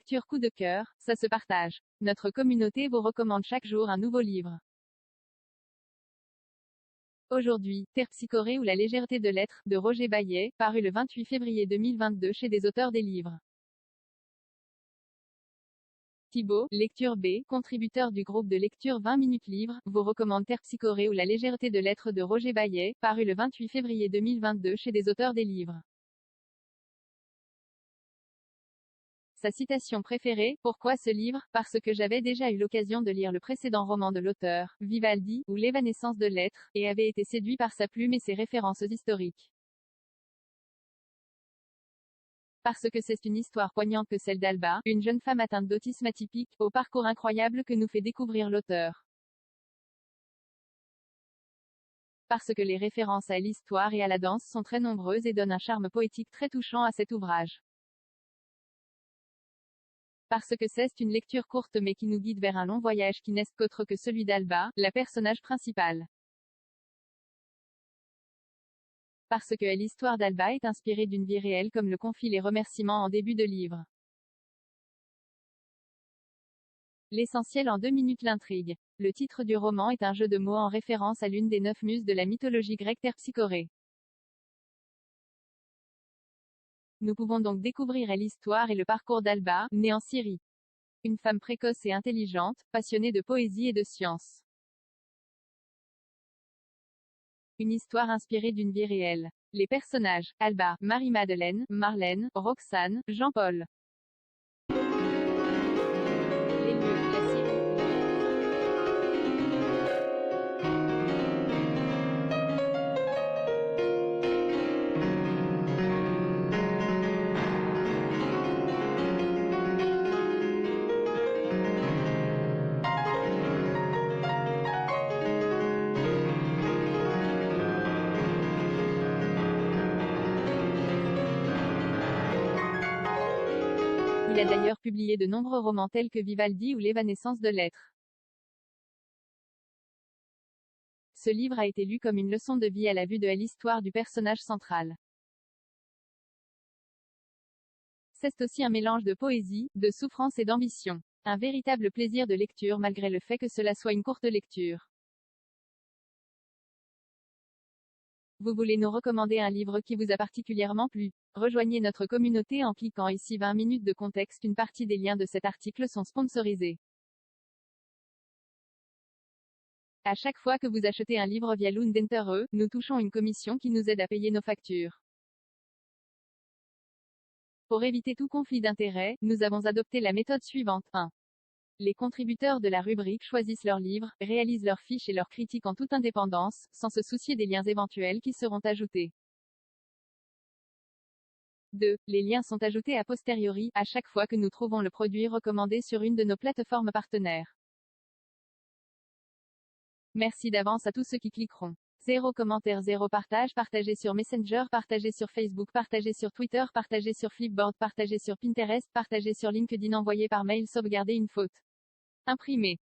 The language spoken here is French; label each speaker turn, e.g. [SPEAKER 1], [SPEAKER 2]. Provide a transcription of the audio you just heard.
[SPEAKER 1] lecture coup de cœur, ça se partage. Notre communauté vous recommande chaque jour un nouveau livre. Aujourd'hui, Terre Psychorée ou la légèreté de l'être, de Roger Baillet, paru le 28 février 2022 chez des auteurs des livres. Thibaut, lecture B, contributeur du groupe de lecture 20 minutes livre, vous recommande Terre Psychorée ou la légèreté de l'être de Roger Baillet, paru le 28 février 2022 chez des auteurs des livres. Sa citation préférée, pourquoi ce livre? Parce que j'avais déjà eu l'occasion de lire le précédent roman de l'auteur, Vivaldi, ou l'évanescence de l'être, et avait été séduit par sa plume et ses références historiques. Parce que c'est une histoire poignante que celle d'Alba, une jeune femme atteinte d'autisme atypique, au parcours incroyable que nous fait découvrir l'auteur. Parce que les références à l'histoire et à la danse sont très nombreuses et donnent un charme poétique très touchant à cet ouvrage. Parce que c'est une lecture courte mais qui nous guide vers un long voyage qui n'est qu'autre que celui d'Alba, la personnage principale. Parce que l'histoire d'Alba est inspirée d'une vie réelle comme le confient les remerciements en début de livre. L'essentiel en 2 minutes l'intrigue. Le titre du roman est un jeu de mots en référence à l'une des 9 muses de la mythologie grecque Terre Psychorée. Nous pouvons donc découvrir l'histoire et le parcours d'Alba, née en Syrie. Une femme précoce et intelligente, passionnée de poésie et de science. Une histoire inspirée d'une vie réelle. Les personnages, Alba, Marie-Madeleine, Marlène, Roxane, Jean-Paul. Les lieux, la Syrie. Il a d'ailleurs publié de nombreux romans tels que Vivaldi ou l'évanescence de l'être. Ce livre a été lu comme une leçon de vie à la vue de l'histoire du personnage central. C'est aussi un mélange de poésie, de souffrance et d'ambition. Un véritable plaisir de lecture malgré le fait que cela soit une courte lecture. Vous voulez nous recommander un livre qui vous a particulièrement plu? Rejoignez notre communauté en cliquant ici 20 minutes de contexte. Une partie des liens de cet article sont sponsorisés. À chaque fois que vous achetez un livre via Lundentere, nous touchons une commission qui nous aide à payer nos factures. Pour éviter tout conflit d'intérêts, nous avons adopté la méthode suivante. 1. Les contributeurs de la rubrique choisissent leurs livres, réalisent leurs fiches et leurs critiques en toute indépendance, sans se soucier des liens éventuels qui seront ajoutés. 2. Les liens sont ajoutés a posteriori, à chaque fois que nous trouvons le produit recommandé sur une de nos plateformes partenaires. Merci d'avance à tous ceux qui cliqueront. 0 commentaire, 0 partage, partagé sur Messenger, partagé sur Facebook, partagé sur Twitter, partagé sur Flipboard, partagé sur Pinterest, partagé sur LinkedIn, envoyé par mail, sauvegarder une faute. Imprimé.